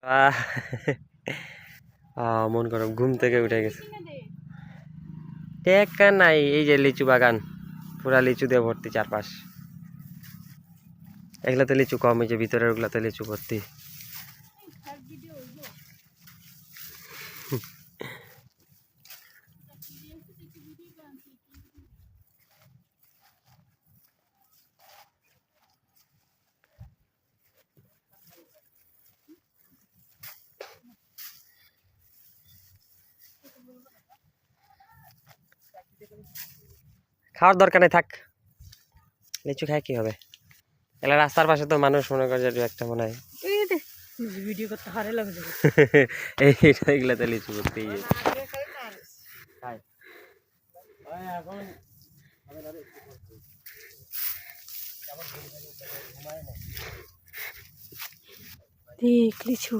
আহ মন করো ঘুম থেকে উঠে গেছে টেকা নাই এই যে লিচু বাগান পুরা লিচু দিয়ে ভর্তি চারপাশ এগুলাতে লিচু কম এই যে ভিতরের ওগুলাতে লিচু ভর্তি খাওয়ার দরকার নেই থাক লিচু খায় কি হবে এলা রাস্তার পাশে তো মানুষ মনে করে যে একটা মনে হয় ভিডিও করতে হারে লাগে এইগুলাতে লিচু ভর্তি দেখ লিচু